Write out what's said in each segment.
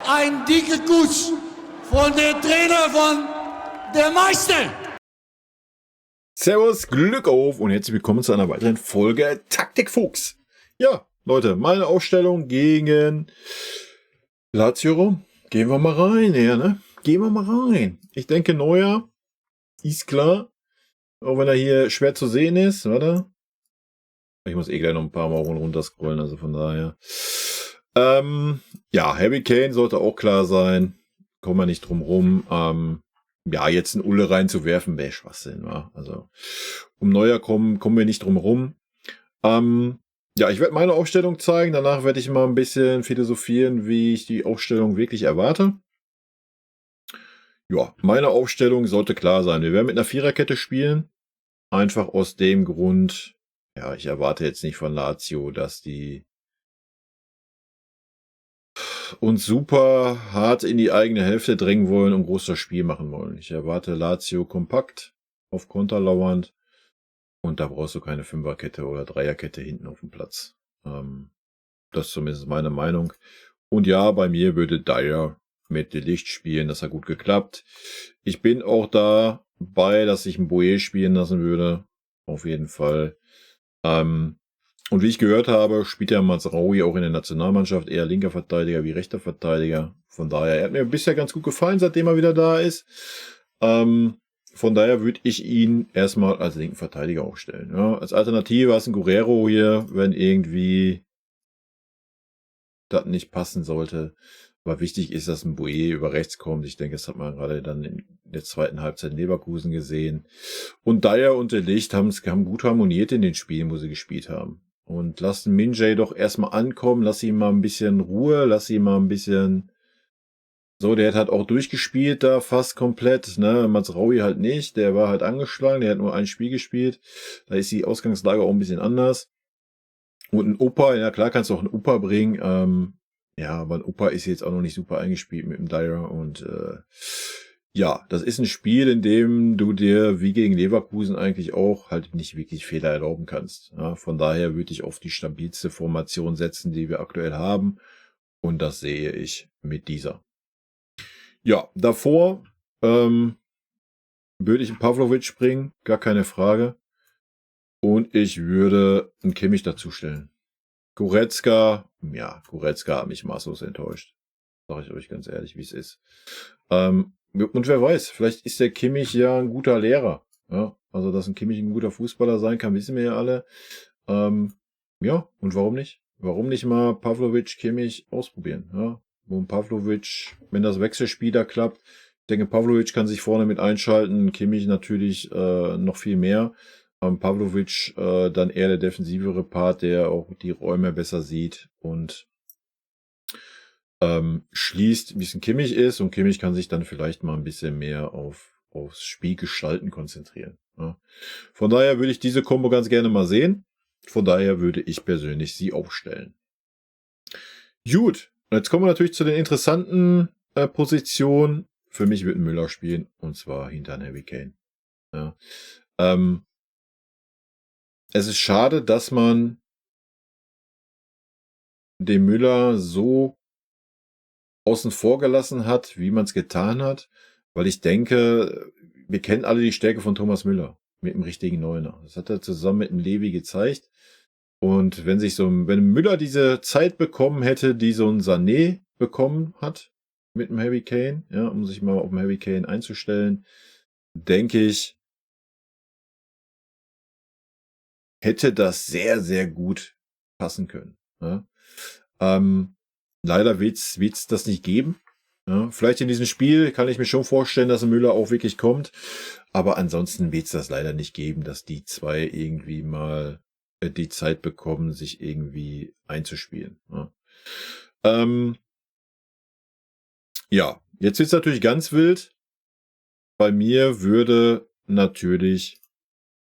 Ein dicker Kuss von der Trainer von der Meister. Servus, Glück auf und herzlich willkommen zu einer weiteren Folge Taktikfuchs. Ja, Leute, meine Aufstellung gegen Lazio. Gehen wir mal rein, ne? Gehen wir mal rein. Ich denke, Neuer ist klar. Auch wenn er hier schwer zu sehen ist, warte. Ich muss gleich noch ein paar Mal runter scrollen, also von daher. Ja, Harry Kane sollte auch klar sein. Kommen wir nicht drum rum. Ja, jetzt einen Ulle reinzuwerfen, wäre Schwachsinn, wa? Also, um Neuer kommen wir nicht drum rum. Ja, ich werde meine Aufstellung zeigen. Danach werde ich mal ein bisschen philosophieren, wie ich die Aufstellung wirklich erwarte. Ja, meine Aufstellung sollte klar sein. Wir werden mit einer Viererkette spielen. Einfach aus dem Grund, ja, ich erwarte jetzt nicht von Lazio, dass die uns super hart in die eigene Hälfte drängen wollen und groß das Spiel machen wollen. Ich erwarte Lazio kompakt, auf Konter lauernd und da brauchst du keine Fünferkette oder Dreierkette hinten auf dem Platz. Das ist zumindest meine Meinung. Und ja, bei mir würde Dyer mit De Ligt spielen, das hat gut geklappt. Ich bin auch dabei, dass ich einen Boe spielen lassen würde, auf jeden Fall. Und wie ich gehört habe, spielt der Mazraoui auch in der Nationalmannschaft eher linker Verteidiger wie rechter Verteidiger. Von daher, er hat mir bisher ganz gut gefallen, seitdem er wieder da ist. Von daher würde ich ihn erstmal als linken Verteidiger aufstellen. Ja, als Alternative ist ein Guerrero hier, wenn irgendwie das nicht passen sollte. Aber wichtig ist, dass ein Boe über rechts kommt. Ich denke, das hat man gerade dann in der zweiten Halbzeit in Leverkusen gesehen. Und Dyer und De Ligt haben gut harmoniert in den Spielen, wo sie gespielt haben. Und lassen Min-Jae doch erstmal ankommen, lass ihm mal ein bisschen Ruhe, lass ihm mal ein bisschen... So, der hat halt auch durchgespielt da fast komplett, ne, Mazraoui halt nicht, der war halt angeschlagen, der hat nur ein Spiel gespielt, da ist die Ausgangslage auch ein bisschen anders. Und ein Opa, ja klar kannst du auch einen Opa bringen, ja, aber ein Opa ist jetzt auch noch nicht super eingespielt mit dem Dyer und ja, das ist ein Spiel, in dem du dir wie gegen Leverkusen eigentlich auch halt nicht wirklich Fehler erlauben kannst. Ja, von daher würde ich auf die stabilste Formation setzen, die wir aktuell haben und das sehe ich mit dieser. Ja, davor würde ich einen Pavlovic bringen, gar keine Frage. Und ich würde einen Kimmich dazustellen. Goretzka hat mich maßlos enttäuscht. Sag ich euch ganz ehrlich, wie es ist. Und wer weiß, vielleicht ist der Kimmich ja ein guter Lehrer. Ja, also, dass ein Kimmich ein guter Fußballer sein kann, wissen wir ja alle. Ja, und warum nicht? Warum nicht mal Pavlovic, Kimmich ausprobieren? Ja, und Pavlovic, wenn das Wechselspiel da klappt, ich denke, Pavlovic kann sich vorne mit einschalten, Kimmich natürlich noch viel mehr. Pavlovic dann eher der defensivere Part, der auch die Räume besser sieht und schließt, wie es ein Kimmich ist. Und Kimmich kann sich dann vielleicht mal ein bisschen mehr aufs Spielgestalten konzentrieren. Ja. Von daher würde ich diese Kombo ganz gerne mal sehen. Von daher würde ich persönlich sie aufstellen. Gut, jetzt kommen wir natürlich zu den interessanten Positionen. Für mich wird Müller spielen und zwar hinter Harry Kane. Ja. Es ist schade, dass man den Müller so außen vor gelassen hat, wie man es getan hat, weil ich denke, wir kennen alle die Stärke von Thomas Müller mit dem richtigen Neuner. Das hat er zusammen mit dem Levi gezeigt. Und wenn Müller diese Zeit bekommen hätte, die so ein Sané bekommen hat mit dem Harry Kane, ja, um sich mal auf den Harry Kane einzustellen, denke ich, hätte das sehr, sehr gut passen können. Ja. Leider wird's das nicht geben. Ja, vielleicht in diesem Spiel kann ich mir schon vorstellen, dass Müller auch wirklich kommt. Aber ansonsten wird's das leider nicht geben, dass die zwei irgendwie mal die Zeit bekommen, sich irgendwie einzuspielen. Ja, ja, jetzt wird's natürlich ganz wild. Bei mir würde natürlich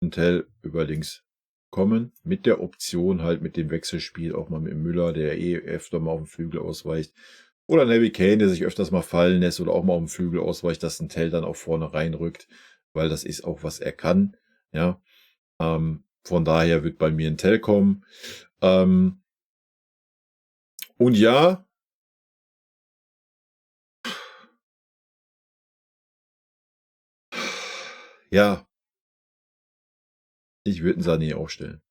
ein Tell über links kommen, mit der Option halt mit dem Wechselspiel auch mal mit Müller, der öfter mal auf den Flügel ausweicht. Oder Harry Kane, der sich öfters mal fallen lässt oder auch mal auf den Flügel ausweicht, dass ein Tell dann auch vorne reinrückt, weil das ist auch, was er kann. Ja, von daher wird bei mir ein Tell kommen. Und ja, Ja, ich würde einen Sané aufstellen.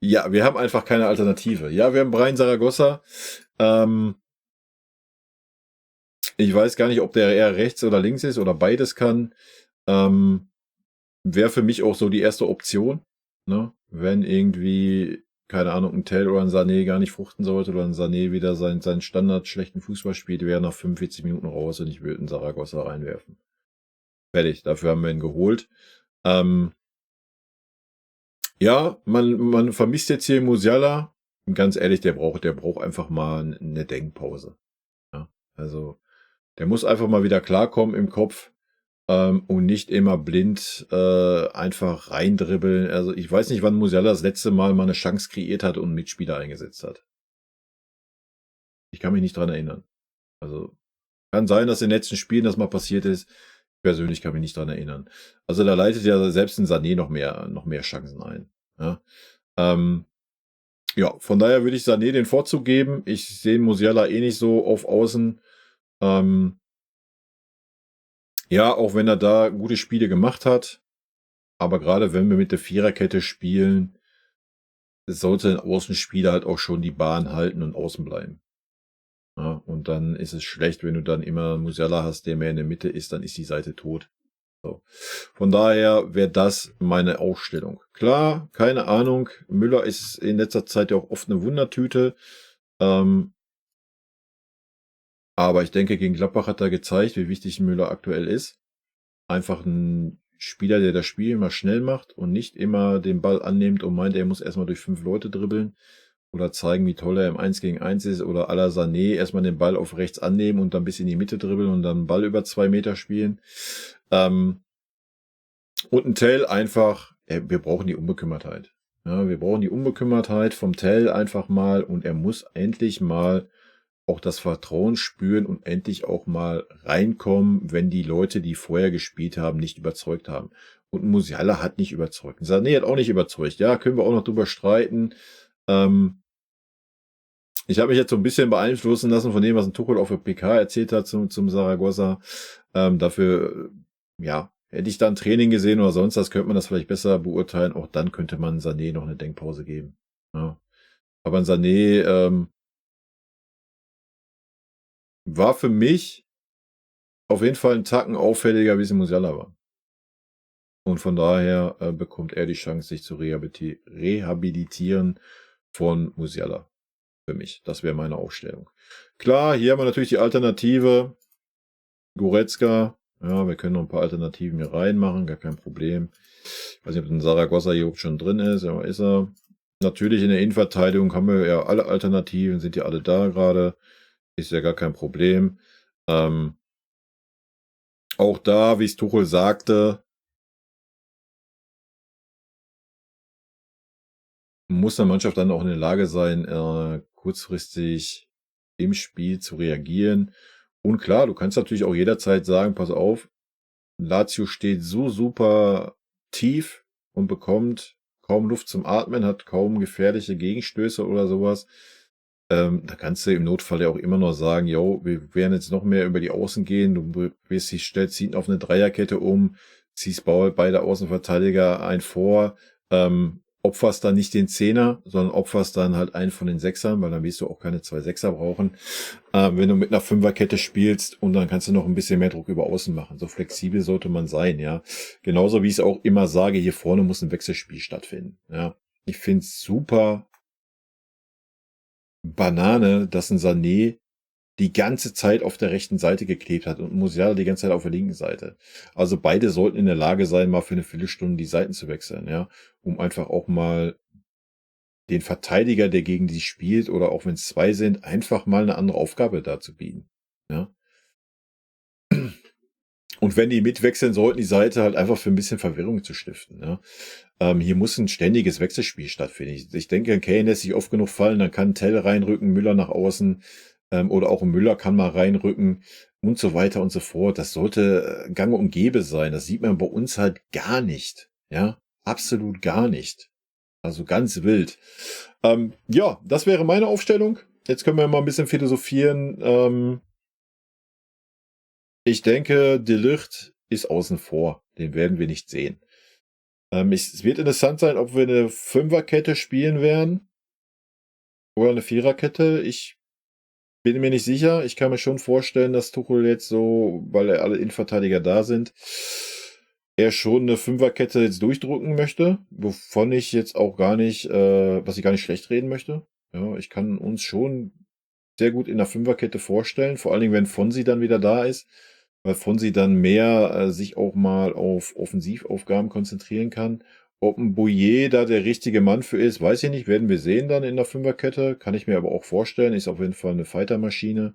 Ja, wir haben einfach keine Alternative. Ja, wir haben Brian Zaragoza. Ich weiß gar nicht, ob der eher rechts oder links ist oder beides kann. Wäre für mich auch so die erste Option, ne? Wenn irgendwie, keine Ahnung, ein Tell oder ein Sané gar nicht fruchten sollte oder ein Sané wieder seinen Standard schlechten Fußball spielt, wäre nach 45 Minuten raus und ich würde einen Zaragoza reinwerfen. Fertig, dafür haben wir ihn geholt. Ja, man vermisst jetzt hier Musiala. Ganz ehrlich, der braucht einfach mal eine Denkpause. Ja, also der muss einfach mal wieder klarkommen im Kopf und nicht immer blind einfach reindribbeln. Also ich weiß nicht, wann Musiala das letzte Mal eine Chance kreiert hat und einen Mitspieler eingesetzt hat. Ich kann mich nicht dran erinnern. Also kann sein, dass in den letzten Spielen das mal passiert ist. Ich persönlich kann mich nicht dran erinnern. Also da leitet ja selbst ein Sané noch mehr Chancen ein. Ja, ja, von daher würde ich Sané den Vorzug geben. Ich sehe Musiala eh nicht so auf Außen. Ja, auch wenn er da gute Spiele gemacht hat. Aber gerade wenn wir mit der Viererkette spielen, sollte ein Außenspieler halt auch schon die Bahn halten und außen bleiben. Ja, und dann ist es schlecht, wenn du dann immer Musiala hast, der mehr in der Mitte ist, dann ist die Seite tot. So. Von daher wäre das meine Aufstellung. Klar, keine Ahnung. Müller ist in letzter Zeit ja auch oft eine Wundertüte. Aber ich denke, gegen Gladbach hat er gezeigt, wie wichtig Müller aktuell ist. Einfach ein Spieler, der das Spiel immer schnell macht und nicht immer den Ball annimmt und meint, er muss erstmal durch 5 Leute dribbeln oder zeigen, wie toll er im 1 gegen 1 ist oder à la Sané erstmal den Ball auf rechts annehmen und dann bis in die Mitte dribbeln und dann Ball über 2 Meter spielen. Und ein Tell einfach, wir brauchen die Unbekümmertheit. Ja, wir brauchen die Unbekümmertheit vom Tell einfach mal und er muss endlich mal auch das Vertrauen spüren und endlich auch mal reinkommen, wenn die Leute, die vorher gespielt haben, nicht überzeugt haben. Und Musiala hat nicht überzeugt. Sané hat auch nicht überzeugt. Ja, können wir auch noch drüber streiten. Ich habe mich jetzt so ein bisschen beeinflussen lassen von dem, was ein Tuchel auf der PK erzählt hat zum Zaragoza. Dafür, ja, hätte ich da ein Training gesehen oder sonst was, könnte man das vielleicht besser beurteilen. Auch dann könnte man Sané noch eine Denkpause geben. Ja. Aber ein Sané war für mich auf jeden Fall ein Tacken auffälliger, wie es in Musiala war. Und von daher bekommt er die Chance, sich zu rehabilitieren von Musiala. Für mich. Das wäre meine Aufstellung. Klar, hier haben wir natürlich die Alternative. Goretzka. Ja, wir können noch ein paar Alternativen hier reinmachen, gar kein Problem. Ich weiß nicht, ob ein Zaragoza hier schon drin ist, aber ist er. Natürlich in der Innenverteidigung haben wir ja alle Alternativen, sind ja alle da gerade. Ist ja gar kein Problem. Auch da, wie es Tuchel sagte, muss der Mannschaft dann auch in der Lage sein, kurzfristig im Spiel zu reagieren. Und klar, du kannst natürlich auch jederzeit sagen, pass auf, Lazio steht so super tief und bekommt kaum Luft zum Atmen, hat kaum gefährliche Gegenstöße oder sowas. Da kannst du im Notfall ja auch immer noch sagen, jo, wir werden jetzt noch mehr über die Außen gehen, du stellst ihn auf eine Dreierkette um, ziehst beide Außenverteidiger ein vor, opferst dann nicht den Zehner, sondern opferst dann halt einen von den Sechsern, weil dann wirst du auch keine 2 Sechser brauchen, wenn du mit einer Fünferkette spielst und dann kannst du noch ein bisschen mehr Druck über Außen machen. So flexibel sollte man sein, ja. Genauso wie ich es auch immer sage, hier vorne muss ein Wechselspiel stattfinden, ja. Ich finde es super Banane, dass ein Sané die ganze Zeit auf der rechten Seite geklebt hat und Musiala die ganze Zeit auf der linken Seite. Also beide sollten in der Lage sein, mal für eine Viertelstunde die Seiten zu wechseln, ja, um einfach auch mal den Verteidiger, der gegen die spielt, oder auch wenn es 2 sind, einfach mal eine andere Aufgabe dazu bieten, ja. Und wenn die mitwechseln sollten, die Seite halt einfach für ein bisschen Verwirrung zu stiften, ja. Hier muss ein ständiges Wechselspiel stattfinden. Ich denke, Kane lässt sich oft genug fallen, dann kann Tell reinrücken, Müller nach außen, oder auch ein Müller kann mal reinrücken und so weiter und so fort. Das sollte gang und gäbe sein. Das sieht man bei uns halt gar nicht. Ja, absolut gar nicht. Also ganz wild. Ja, das wäre meine Aufstellung. Jetzt können wir mal ein bisschen philosophieren. Ich denke, De Ligt ist außen vor. Den werden wir nicht sehen. Es wird interessant sein, ob wir eine Fünferkette spielen werden oder eine Viererkette. Ich bin mir nicht sicher. Ich kann mir schon vorstellen, dass Tuchel jetzt so, weil alle Innenverteidiger da sind, er schon eine Fünferkette jetzt durchdrücken möchte, wovon ich jetzt auch gar nicht, was ich gar nicht schlecht reden möchte. Ja, ich kann uns schon sehr gut in der Fünferkette vorstellen, vor allen Dingen, wenn Fonsi dann wieder da ist, weil Fonsi dann mehr sich auch mal auf Offensivaufgaben konzentrieren kann. Ob ein Bouillet da der richtige Mann für ist, weiß ich nicht, werden wir sehen dann in der Fünferkette, kann ich mir aber auch vorstellen, ist auf jeden Fall eine Fightermaschine.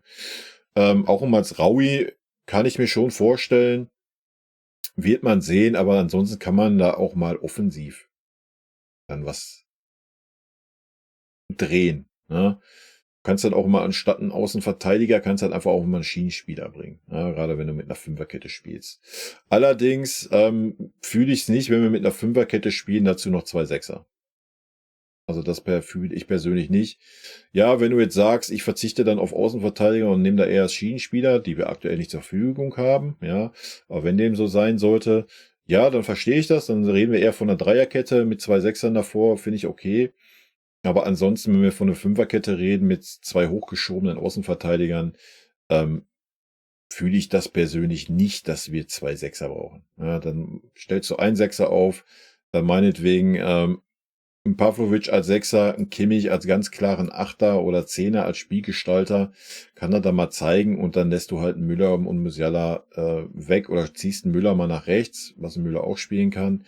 Auch um Mazraoui kann ich mir schon vorstellen, wird man sehen, aber ansonsten kann man da auch mal offensiv dann was drehen. Ne? Du kannst dann auch mal anstatt einen Außenverteidiger, kannst dann einfach auch mal einen Schienenspieler bringen. Ja, gerade wenn du mit einer Fünferkette spielst. Allerdings fühle ich es nicht, wenn wir mit einer Fünferkette spielen, dazu noch 2 Sechser. Also das fühle ich persönlich nicht. Ja, wenn du jetzt sagst, ich verzichte dann auf Außenverteidiger und nehme da eher Schienenspieler, die wir aktuell nicht zur Verfügung haben, ja, aber wenn dem so sein sollte, ja, dann verstehe ich das, dann reden wir eher von einer Dreierkette mit 2 Sechsern davor, finde ich okay. Aber ansonsten, wenn wir von einer Fünferkette reden mit 2 hochgeschobenen Außenverteidigern, fühle ich das persönlich nicht, dass wir 2 Sechser brauchen. Ja, dann stellst du einen Sechser auf, meinetwegen ein Pavlovic als Sechser, ein Kimmich als ganz klaren Achter oder Zehner als Spielgestalter, kann er da mal zeigen und dann lässt du halt einen Müller und Musiala weg oder ziehst einen Müller mal nach rechts, was ein Müller auch spielen kann.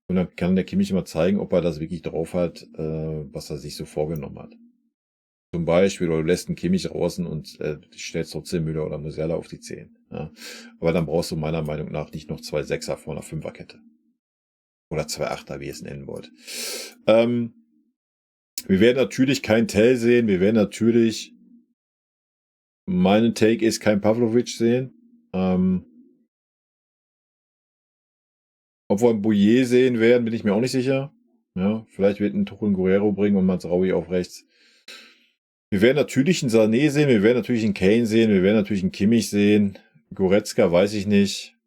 Und dann kann der Kimmich mal zeigen, ob er das wirklich drauf hat, was er sich so vorgenommen hat. Zum Beispiel, oder du lässt einen Kimmich draußen und stellst trotzdem Müller oder Musiala auf die 10. Ja. Aber dann brauchst du meiner Meinung nach nicht noch 2 Sechser vor einer Fünferkette. Oder 2 Achter, wie ihr es nennen wollt. Wir werden natürlich keinen Tell sehen. Wir werden natürlich, mein Take ist, kein Pavlovic sehen. Ob wir einen Bouillet sehen werden, bin ich mir auch nicht sicher. Ja, vielleicht wird ein Tuchel Guerrero bringen und Mazraoui auf rechts. Wir werden natürlich einen Sané sehen, wir werden natürlich einen Kane sehen, wir werden natürlich einen Kimmich sehen. Goretzka weiß ich nicht.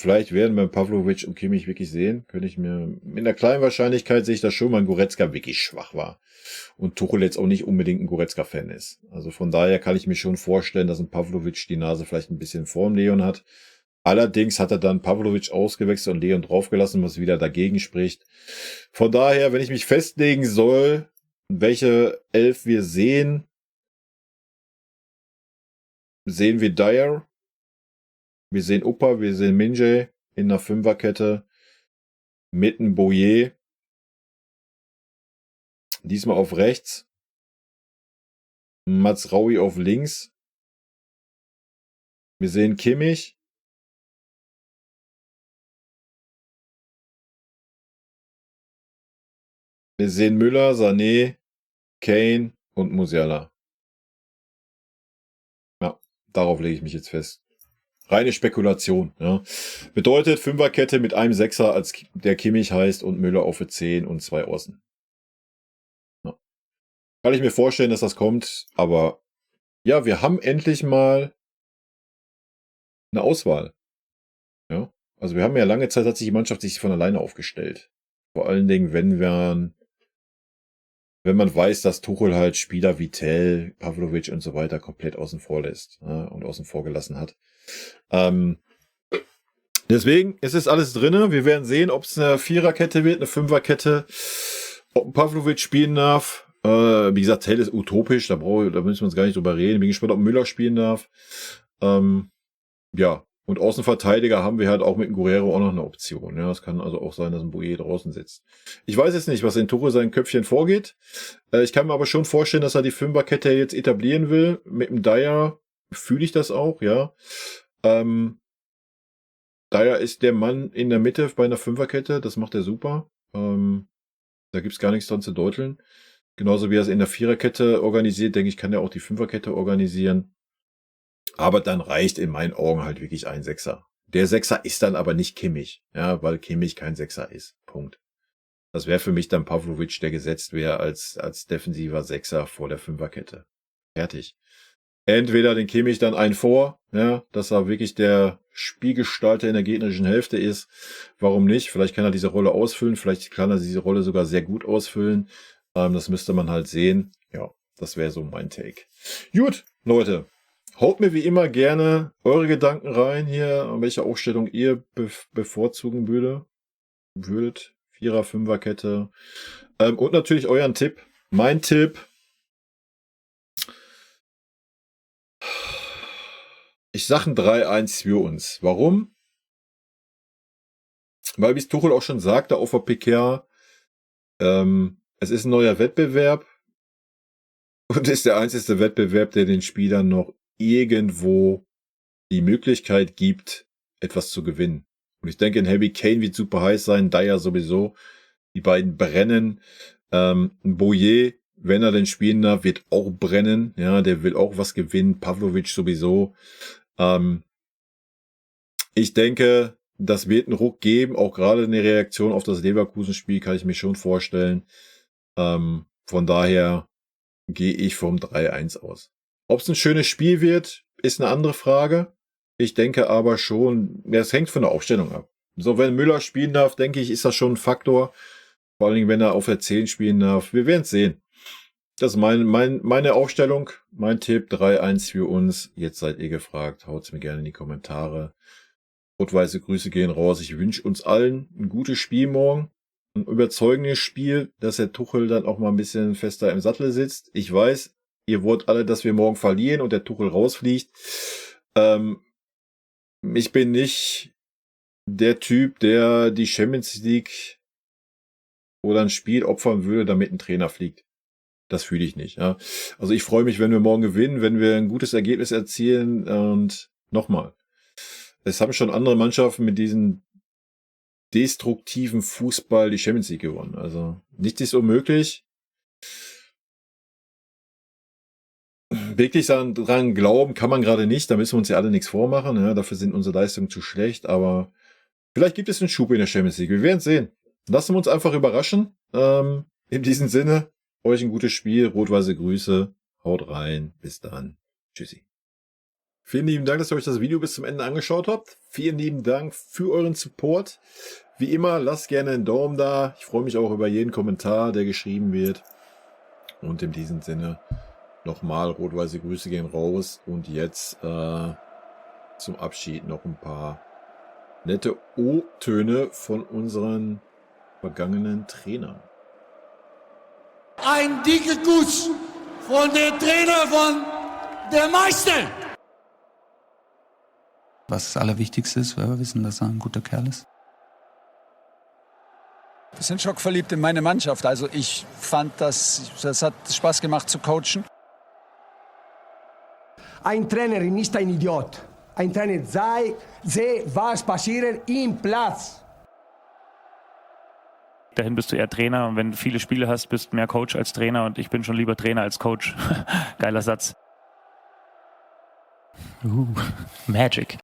Vielleicht werden wir Pavlovic und Kimmich wirklich sehen. Könnte ich mir, mit einer kleinen Wahrscheinlichkeit sehe ich das schon, weil Goretzka wirklich schwach war. Und Tuchel jetzt auch nicht unbedingt ein Goretzka-Fan ist. Also von daher kann ich mir schon vorstellen, dass ein Pavlovic die Nase vielleicht ein bisschen vorm Leon hat. Allerdings hat er dann Pavlovic ausgewechselt und Leon draufgelassen, was wieder dagegen spricht. Von daher, wenn ich mich festlegen soll, welche 11 wir sehen, sehen wir Dyer, wir sehen Upper, wir sehen Minje in der Fünferkette mit einem Bouillet. Diesmal auf rechts. Mazraoui auf links. Wir sehen Kimmich. Wir sehen Müller, Sané, Kane und Musiala. Ja, darauf lege ich mich jetzt fest. Reine Spekulation. Ja. Bedeutet Fünferkette mit einem Sechser, als der Kimmich heißt, und Müller auf 10 und 2 Außen. Ja. Kann ich mir vorstellen, dass das kommt, aber ja, wir haben endlich mal eine Auswahl. Ja. Also wir haben ja lange Zeit, hat sich die Mannschaft sich von alleine aufgestellt. Vor allen Dingen, wenn man weiß, dass Tuchel halt Spieler wie Tell, Pavlovic und so weiter komplett außen vor lässt, ja, und außen vor gelassen hat. Deswegen ist es alles drinne. Wir werden sehen, ob es eine Viererkette wird, eine Fünferkette, ob ein Pavlovic spielen darf. Wie gesagt, Tell ist utopisch, da müssen wir uns gar nicht drüber reden. Bin gespannt, ob Müller spielen darf. Ja, und Außenverteidiger haben wir halt auch mit dem Guerrero auch noch eine Option. Ja, es kann also auch sein, dass ein Bouillet draußen sitzt. Ich weiß jetzt nicht, was in Tuchel sein Köpfchen vorgeht. Ich kann mir aber schon vorstellen, dass er die Fünferkette jetzt etablieren will. Mit dem Dyer fühle ich das auch, ja. Dyer ist der Mann in der Mitte bei einer Fünferkette. Das macht er super. Da gibt's gar nichts dran zu deuteln. Genauso wie er es in der Viererkette organisiert, denke ich, kann er auch die Fünferkette organisieren. Aber dann reicht in meinen Augen halt wirklich ein Sechser. Der Sechser ist dann aber nicht Kimmich, ja, weil Kimmich kein Sechser ist. Punkt. Das wäre für mich dann Pavlovic, der gesetzt wäre als defensiver Sechser vor der Fünferkette. Fertig. Entweder den Kimmich dann einen vor, ja, dass er wirklich der Spielgestalter in der gegnerischen Hälfte ist. Warum nicht? Vielleicht kann er diese Rolle ausfüllen, vielleicht kann er diese Rolle sogar sehr gut ausfüllen. Das müsste man halt sehen. Ja, das wäre so mein Take. Gut, Leute. Haut mir wie immer gerne eure Gedanken rein hier, an welcher Aufstellung ihr bevorzugen würdet. 4er, 5er Kette. Und natürlich euren Tipp. Mein Tipp. Ich sage ein 3-1 für uns. Warum? Weil, wie es Tuchel auch schon sagte auf der PK, es ist ein neuer Wettbewerb und ist der einzige Wettbewerb, der den Spielern noch irgendwo die Möglichkeit gibt, etwas zu gewinnen. Und ich denke, ein Harry Kane wird super heiß sein, Dyer sowieso. Die beiden brennen. Ein Boyer, wenn er denn spielen darf, wird auch brennen. Ja, der will auch was gewinnen. Pavlovic sowieso. Ich denke, das wird einen Ruck geben. Auch gerade eine Reaktion auf das Leverkusen-Spiel kann ich mir schon vorstellen. Von daher gehe ich vom 3-1 aus. Ob es ein schönes Spiel wird, ist eine andere Frage. Ich denke aber schon, es hängt von der Aufstellung ab. So, wenn Müller spielen darf, denke ich, ist das schon ein Faktor. Vor allen Dingen, wenn er auf der 10 spielen darf. Wir werden es sehen. Das ist meine Aufstellung, mein Tipp, 3-1 für uns. Jetzt seid ihr gefragt, haut's mir gerne in die Kommentare. Rot-weiße Grüße gehen raus. Ich wünsche uns allen ein gutes Spiel morgen. Ein überzeugendes Spiel, dass der Tuchel dann auch mal ein bisschen fester im Sattel sitzt. Ich weiß, ihr wollt alle, dass wir morgen verlieren und der Tuchel rausfliegt. Ich bin nicht der Typ, der die Champions League oder ein Spiel opfern würde, damit ein Trainer fliegt. Das fühle ich nicht. Ja. Also ich freue mich, wenn wir morgen gewinnen, wenn wir ein gutes Ergebnis erzielen. Und nochmal, es haben schon andere Mannschaften mit diesem destruktiven Fußball die Champions League gewonnen. Also nichts ist unmöglich. Wirklich dran glauben kann man gerade nicht. Da müssen wir uns ja alle nichts vormachen. Ja. Dafür sind unsere Leistungen zu schlecht. Aber vielleicht gibt es einen Schub in der Champions League. Wir werden es sehen. Lassen wir uns einfach überraschen. In diesem Sinne, euch ein gutes Spiel. Rot-weiße Grüße. Haut rein. Bis dann. Tschüssi. Vielen lieben Dank, dass ihr euch das Video bis zum Ende angeschaut habt. Vielen lieben Dank für euren Support. Wie immer, lasst gerne einen Daumen da. Ich freue mich auch über jeden Kommentar, der geschrieben wird. Und in diesem Sinne nochmal rot-weiße Grüße gehen raus. Und jetzt zum Abschied noch ein paar nette O-Töne von unseren vergangenen Trainern. Ein dicker Kuss von der Trainer von der Meister. Was das Allerwichtigste ist, weil wir wissen, dass er ein guter Kerl ist. Wir sind schockverliebt in meine Mannschaft. Also ich fand, das hat Spaß gemacht zu coachen. Ein Trainer ist ein Idiot. Ein Trainer sehe, was passiert im Platz. Dahin bist du eher Trainer und wenn du viele Spiele hast, bist du mehr Coach als Trainer und ich bin schon lieber Trainer als Coach. Geiler Satz. Magic.